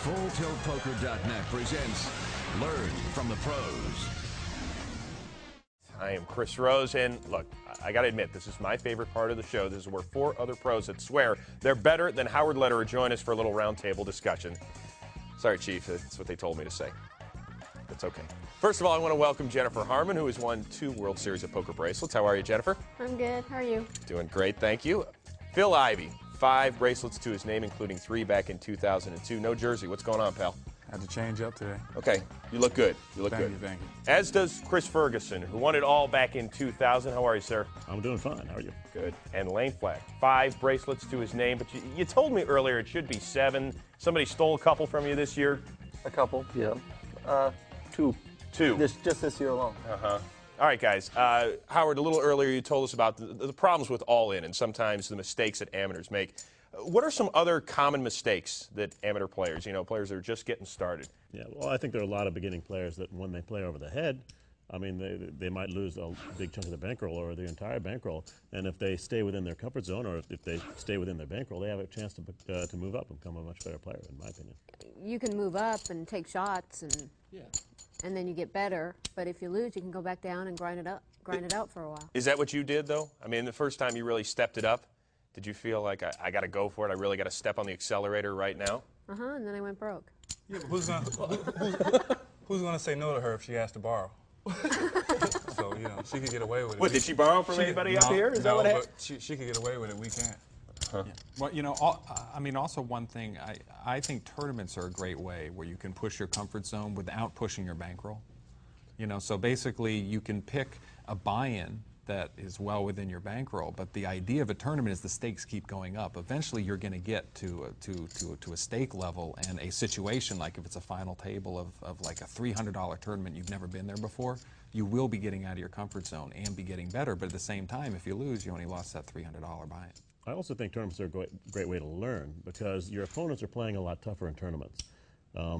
FullTiltPoker.net presents Learn from the Pros. I am Chris Rose, and look, I got to admit, this is my favorite part of the show. This is where four other pros that swear they're better than Howard Lederer join us for a little roundtable discussion. Sorry, Chief, that's what they told me to say. That's okay. First of all, I want to welcome Jennifer Harmon, who has won 2 World Series of Poker bracelets. How are you, Jennifer? I'm good. How are you? Doing great, thank you. Phil Ivey, 5 bracelets to his name, including 3 back in 2002. No jersey. What's going on, pal? Had to change up today. Okay, you look good. You look good. Thank you. As does Chris Ferguson, who won it all back in 2000. How are you, sir? I'm doing fine. How are you? Good. And Lane Flack, 5 bracelets to his name, but you told me earlier it should be 7. Somebody stole a couple from you this year? A couple, yeah. 2. 2. Just this year alone. Uh-huh. All right, guys. Howard, a little earlier you told us about the problems with all-in and sometimes the mistakes that amateurs make. What are some other common mistakes that amateur players, players that are just getting started? Yeah, well, I think there are a lot of beginning players that when they play over the head, I mean, they might lose a big chunk of the bankroll or the entire bankroll. And if they stay within their comfort zone or if they stay within their bankroll, they have a chance to move up and become a much better player, in my opinion. You can move up and take shots, and then you get better. But if you lose, you can go back down and grind it out for a while. Is that what you did, though? I mean, the first time you really stepped it up, did you feel like I got to go for it? I really got to step on the accelerator right now? And then I went broke. Yeah, but who's gonna say no to her if she has to borrow? So she could get away with it. What, did she borrow from anybody up here? Is that what happened? But she could get away with it. We can't. Huh. Yeah. Well, also one thing, I think tournaments are a great way where you can push your comfort zone without pushing your bankroll. So basically you can pick a buy-in that is well within your bankroll, but the idea of a tournament is the stakes keep going up. Eventually you're going to get to a stake level and a situation like if it's a final table of like a $300 tournament, you've never been there before, you will be getting out of your comfort zone and be getting better, but at the same time, if you lose, you only lost that $300 buy-in. I also think tournaments are a great way to learn because your opponents are playing a lot tougher in tournaments.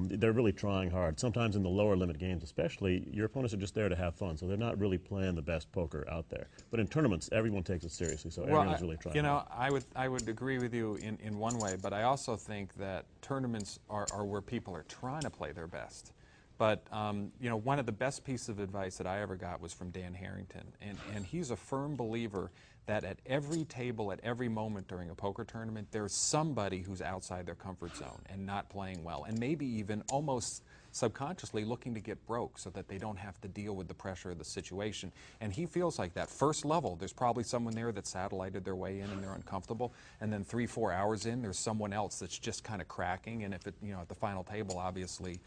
They're really trying hard. Sometimes in the lower limit games especially, your opponents are just there to have fun, so they're not really playing the best poker out there. But in tournaments, everyone takes it seriously, so everyone's really trying hard. I would agree with you in one way, but I also think that tournaments are where people are trying to play their best. But, one of the best pieces of advice that I ever got was from Dan Harrington, and he's a firm believer that at every table, at every moment during a poker tournament, there's somebody who's outside their comfort zone and not playing well, and maybe even almost subconsciously looking to get broke so that they don't have to deal with the pressure of the situation. And he feels like that first level, there's probably someone there that satellited their way in and they're uncomfortable, and then 3-4 hours in, there's someone else that's just kind of cracking, and if it, at the final table, obviously,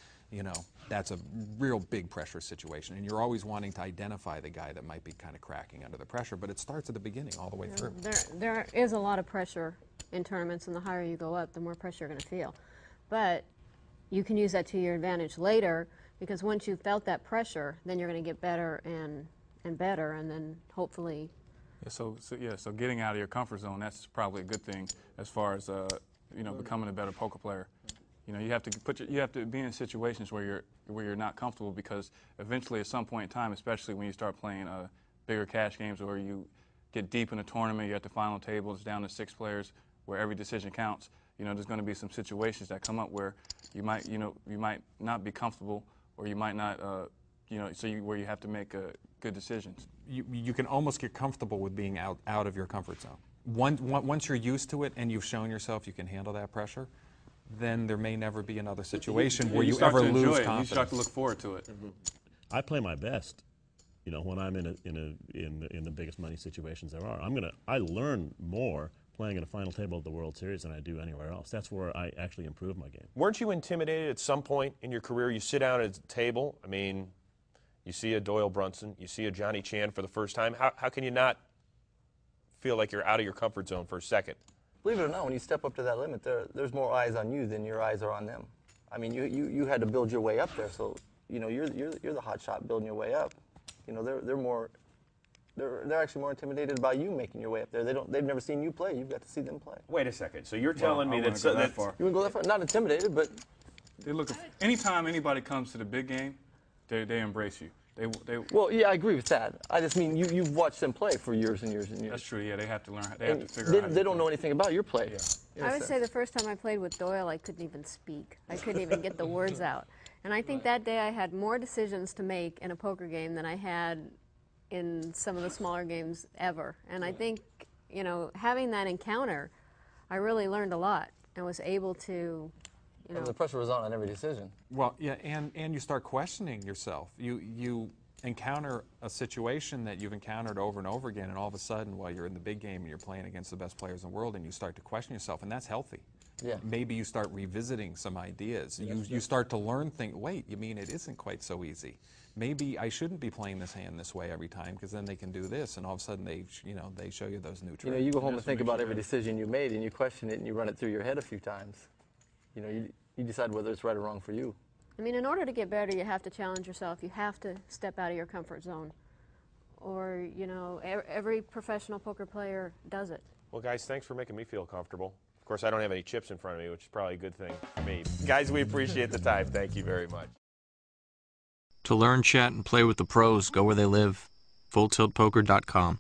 that's a real big pressure situation. And you're always wanting to identify the guy that might be kind of cracking under the pressure, but it starts at the beginning all the way through. There is a lot of pressure in tournaments, and the higher you go up, the more pressure you're going to feel. But you can use that to your advantage later, because once you've felt that pressure, then you're going to get better and better, and then hopefully... So getting out of your comfort zone, that's probably a good thing as far as, becoming a better poker player. You have to be in situations where you're not comfortable, because eventually at some point in time, especially when you start playing bigger cash games or you get deep in a tournament, you're at the final table, it's down to 6 players where every decision counts. There's going to be some situations that come up where you might not be comfortable, or you might not where you have to make good decisions. You can almost get comfortable with being out of your comfort zone. Once you're used to it and you've shown yourself you can handle that pressure, then there may never be another situation where you ever lose confidence. You start to look forward to it. Mm-hmm. I play my best, when I'm in the biggest money situations there are. I learn more playing at a final table of the World Series than I do anywhere else. That's where I actually improve my game. Weren't you intimidated at some point in your career? You sit down at a table, you see a Doyle Brunson, you see a Johnny Chan for the first time. How can you not feel like you're out of your comfort zone for a second? Believe it or not, when you step up to that limit, there's more eyes on you than your eyes are on them. You had to build your way up there, so you're the hot shot building your way up. They're actually more intimidated by you making your way up there. They've never seen you play. You've got to see them play. Wait a second. So you're telling me that far. You wouldn't go that far? Not intimidated, but anytime anybody comes to the big game, they embrace you. Well, yeah, I agree with that. I just mean you've watched them play for years and years and years. That's true. Yeah, they have to learn. They have And to figure out. How to they don't play. know anything about your play. Yeah. I would say the first time I played with Doyle, I couldn't even speak. I couldn't even get the words out. And I think that day I had more decisions to make in a poker game than I had in some of the smaller games ever. And I think, you know, having that encounter, I really learned a lot and was able to, you know. The pressure was on every decision. Well, yeah, and you start questioning yourself. You encounter a situation that you've encountered over and over again, and all of a sudden, while you're in the big game and you're playing against the best players in the world, and you start to question yourself, and that's healthy. Yeah. Maybe you start revisiting some ideas. You start to learn things. Wait, you mean it isn't quite so easy? Maybe I shouldn't be playing this hand this way every time, because then they can do this, and all of a sudden they show you those new tricks. You know, you go home and think about every decision you made, and you question it, and you run it through your head a few times. You know, you decide whether it's right or wrong for you. I mean, in order to get better, you have to challenge yourself. You have to step out of your comfort zone. Or, you know, every professional poker player does it. Well, guys, thanks for making me feel comfortable. Of course, I don't have any chips in front of me, which is probably a good thing for me. Guys, we appreciate the time. Thank you very much. To learn, chat, and play with the pros, go where they live. FullTiltPoker.com.